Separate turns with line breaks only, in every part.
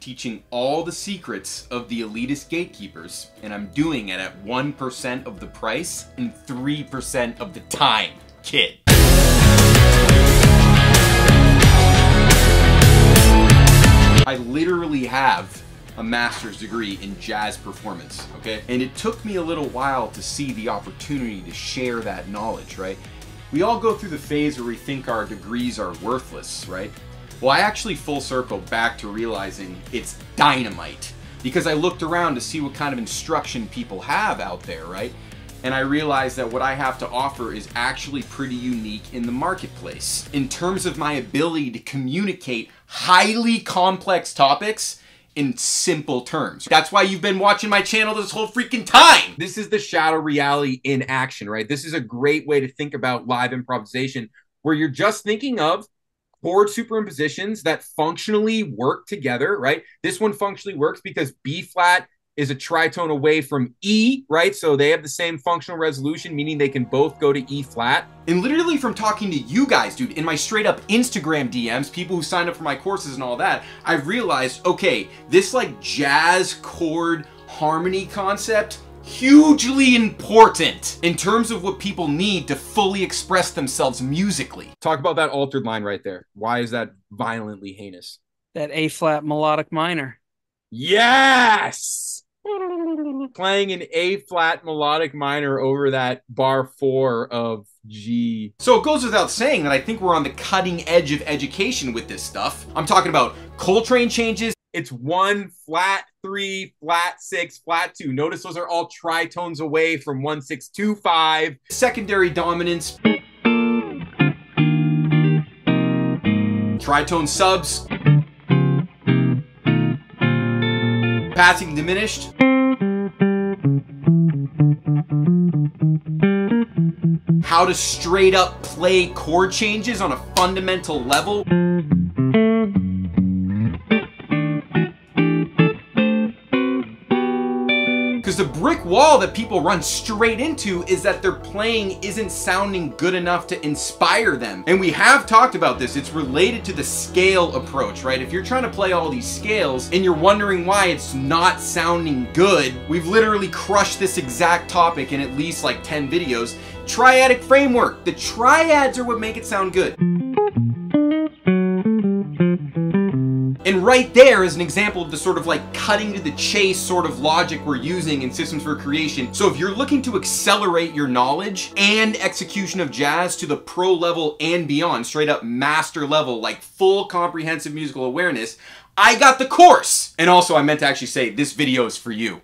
teaching all the secrets of the elitist gatekeepers, and I'm doing it at 1% of the price and 3% of the time, kid. I literally have a master's degree in jazz performance, okay? And it took me a little while to see the opportunity to share that knowledge, right? We all go through the phase where we think our degrees are worthless, right? Well, I actually full circle back to realizing it's dynamite, because I looked around to see what kind of instruction people have out there, right? And I realized that what I have to offer is actually pretty unique in the marketplace. In terms of my ability to communicate highly complex topics in simple terms. That's why you've been watching my channel this whole freaking time. This is the shadow reality in action, right? This is a great way to think about live improvisation, where you're just thinking of chord superimpositions that functionally work together, right? This one functionally works because B flat is a tritone away from E, right? So they have the same functional resolution, meaning they can both go to E flat. And literally from talking to you guys, dude, in my straight up Instagram DMs, people who signed up for my courses and all that, I've realized, okay, this like jazz chord harmony concept, hugely important in terms of what people need to fully express themselves musically. Talk about that altered line right there. Why is that violently heinous?
That A flat melodic minor.
Yes! Playing an A flat melodic minor over that bar 4 of G. So it goes without saying that I think we're on the cutting edge of education with this stuff. I'm talking about Coltrane changes. It's 1, flat 3, flat 6, flat 2. Notice those are all tritones away from 1, 6, 2, 5. Secondary dominance. Tritone subs. Passing diminished. How to straight up play chord changes on a fundamental level. Because the brick wall that people run straight into is that their playing isn't sounding good enough to inspire them. And we have talked about this. It's related to the scale approach, right? If you're trying to play all these scales and you're wondering why it's not sounding good, we've literally crushed this exact topic in at least like 10 videos. Triadic framework. The triads are what make it sound good. And right there is an example of the sort of like cutting to the chase sort of logic we're using in Systems for Creation. So if you're looking to accelerate your knowledge and execution of jazz to the pro level and beyond, straight up master level, like full comprehensive musical awareness, I got the course. And also I meant to actually say this video is for you.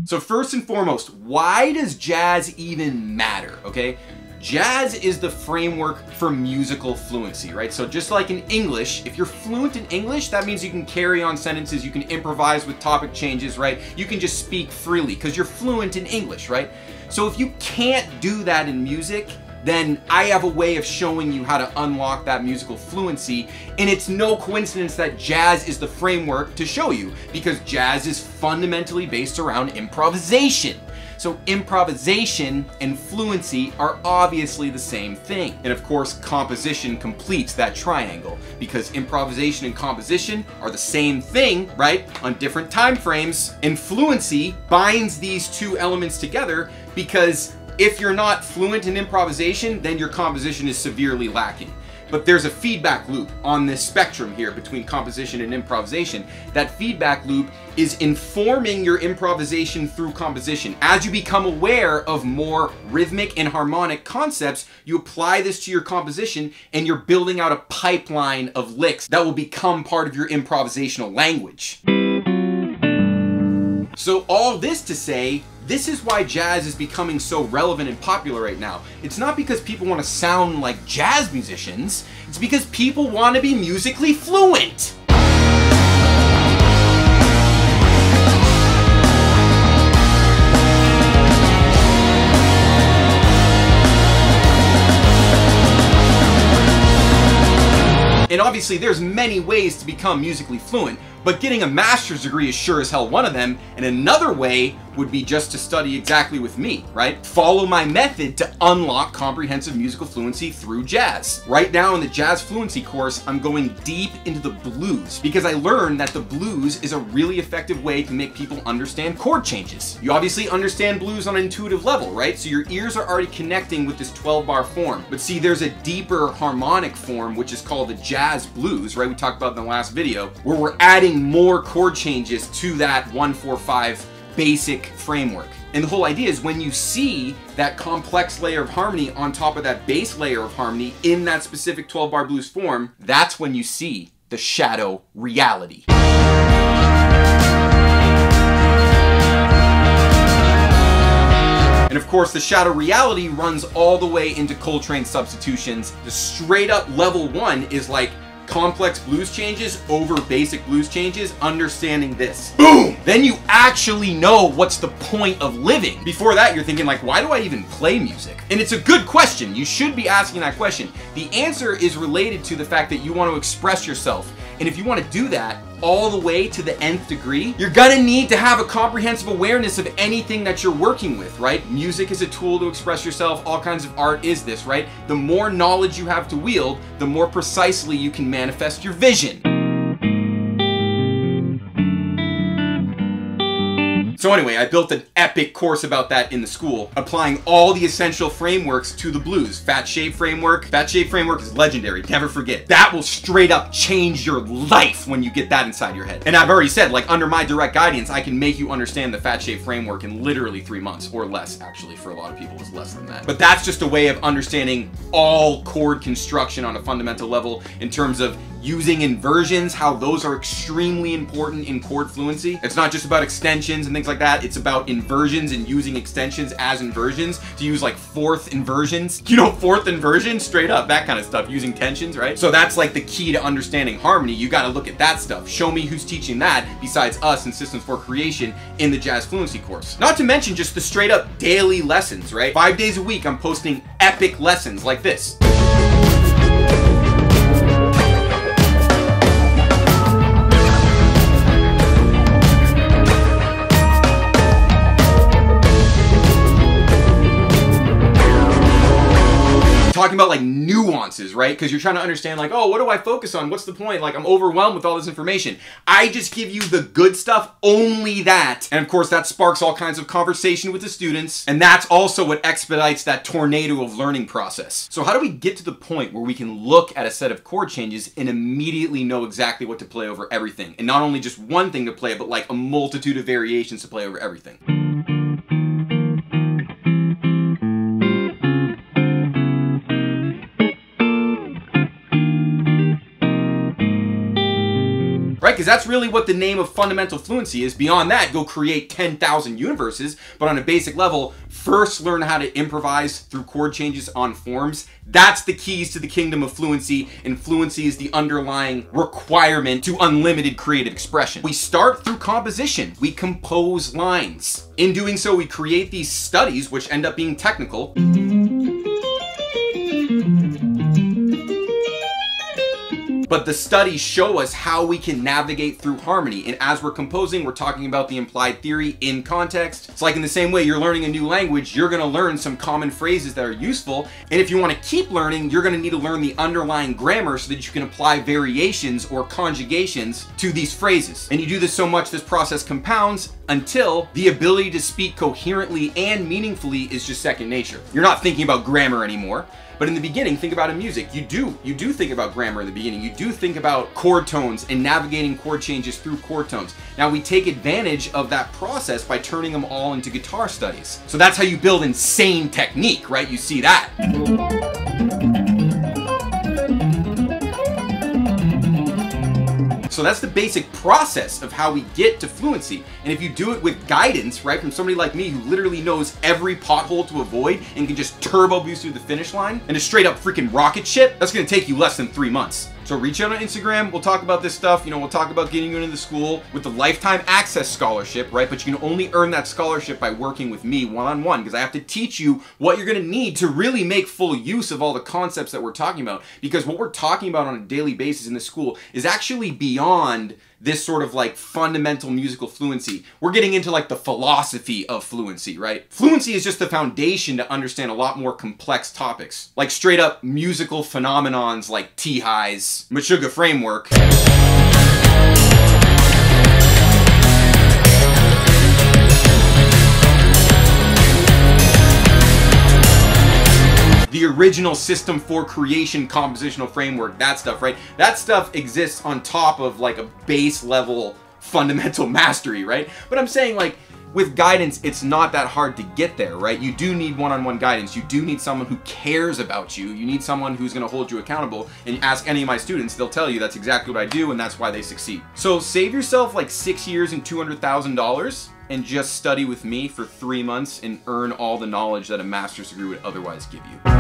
So first and foremost, why does jazz even matter, okay? Jazz is the framework for musical fluency, right? So just like in English, if you're fluent in English, that means you can carry on sentences, you can improvise with topic changes, right? You can just speak freely because you're fluent in English, right? So if you can't do that in music, then I have a way of showing you how to unlock that musical fluency. And it's no coincidence that jazz is the framework to show you, because jazz is fundamentally based around improvisation. So improvisation and fluency are obviously the same thing. And of course, composition completes that triangle, because improvisation and composition are the same thing, right? On different time frames. And fluency binds these two elements together, because if you're not fluent in improvisation, then your composition is severely lacking. But there's a feedback loop on this spectrum here between composition and improvisation. That feedback loop is informing your improvisation through composition. As you become aware of more rhythmic and harmonic concepts, you apply this to your composition and you're building out a pipeline of licks that will become part of your improvisational language. So all this to say, this is why jazz is becoming so relevant and popular right now. It's not because people want to sound like jazz musicians, it's because people want to be musically fluent. And obviously there's many ways to become musically fluent, But getting a master's degree is sure as hell one of them, and another way would be just to study exactly with me, right? Follow my method to unlock comprehensive musical fluency through jazz. Right now in the jazz fluency course, I'm going deep into the blues because I learned that the blues is a really effective way to make people understand chord changes. You obviously understand blues on an intuitive level, right? So your ears are already connecting with this 12-bar form. But see, there's a deeper harmonic form, which is called the jazz blues, right? We talked about in the last video, where we're adding more chord changes to that 1-4-5 basic framework. And the whole idea is when you see that complex layer of harmony on top of that base layer of harmony in that specific 12-bar blues form, that's when you see the shadow reality. And of course, the shadow reality runs all the way into Coltrane substitutions. The straight up level 1 is like complex blues changes over basic blues changes, understanding this. Boom! Then you actually know what's the point of living. Before that, you're thinking like, why do I even play music? And it's a good question. You should be asking that question. The answer is related to the fact that you want to express yourself. And if you want to do that all the way to the nth degree, you're gonna need to have a comprehensive awareness of anything that you're working with, right? Music is a tool to express yourself. All kinds of art is this, right? The more knowledge you have to wield, the more precisely you can manifest your vision. So anyway, I built an epic course about that in the school, applying all the essential frameworks to the blues. Fat shape framework. Fat shape framework is legendary. Never forget. That will straight up change your life when you get that inside your head. And I've already said, like, under my direct guidance, I can make you understand the fat shape framework in literally 3 months, or less, actually. For a lot of people, it's less than that. But that's just a way of understanding all chord construction on a fundamental level in terms of using inversions, how those are extremely important in chord fluency. It's not just about extensions and things like that. It's about inversions and using extensions as inversions to use like fourth inversions. You know, fourth inversion, straight up, that kind of stuff, using tensions, right? So that's like the key to understanding harmony. You got to look at that stuff. Show me who's teaching that besides us in Systems for Creation in the Jazz Fluency course. Not to mention just the straight up daily lessons, right? 5 days a week, I'm posting epic lessons like this. Talking about like nuances, right? Because you're trying to understand like, oh, what do I focus on? What's the point? Like, I'm overwhelmed with all this information. I just give you the good stuff, only that. And of course, that sparks all kinds of conversation with the students. And that's also what expedites that tornado of learning process. So how do we get to the point where we can look at a set of chord changes and immediately know exactly what to play over everything? And not only just one thing to play, but like a multitude of variations to play over everything. Right? Because that's really what the name of fundamental fluency is. Beyond that, go create 10,000 universes. But on a basic level, first learn how to improvise through chord changes on forms. That's the keys to the kingdom of fluency. And fluency is the underlying requirement to unlimited creative expression. We start through composition. We compose lines. In doing so, we create these studies, which end up being technical. But the studies show us how we can navigate through harmony. And as we're composing, we're talking about the implied theory in context. It's like in the same way you're learning a new language, you're gonna learn some common phrases that are useful. And if you wanna keep learning, you're gonna need to learn the underlying grammar so that you can apply variations or conjugations to these phrases. And you do this so much, this process compounds until the ability to speak coherently and meaningfully is just second nature. You're not thinking about grammar anymore. But in the beginning, think about in music. You do think about grammar in the beginning. You do think about chord tones and navigating chord changes through chord tones. Now we take advantage of that process by turning them all into guitar studies. So that's how you build insane technique, right? You see that. So that's the basic process of how we get to fluency. And if you do it with guidance, right, from somebody like me who literally knows every pothole to avoid and can just turbo boost through the finish line and a straight up freaking rocket ship, that's gonna take you less than 3 months. So reach out on Instagram, we'll talk about this stuff, you know, we'll talk about getting you into the school with the lifetime access scholarship, right? But you can only earn that scholarship by working with me one-on-one because I have to teach you what you're gonna need to really make full use of all the concepts that we're talking about. Because what we're talking about on a daily basis in the school is actually beyond this sort of like fundamental musical fluency. We're getting into like the philosophy of fluency, right? Fluency is just the foundation to understand a lot more complex topics, like straight up musical phenomenons like T-High's Meshuggah framework. The original system for creation compositional framework, that stuff, right? That stuff exists on top of like a base level fundamental mastery, right? But I'm saying, like, with guidance, it's not that hard to get there, right? You do need one-on-one guidance. You do need someone who cares about you. You need someone who's gonna hold you accountable. And ask any of my students, they'll tell you that's exactly what I do, and that's why they succeed. So save yourself like 6 years and $200,000 and just study with me for 3 months and earn all the knowledge that a master's degree would otherwise give you.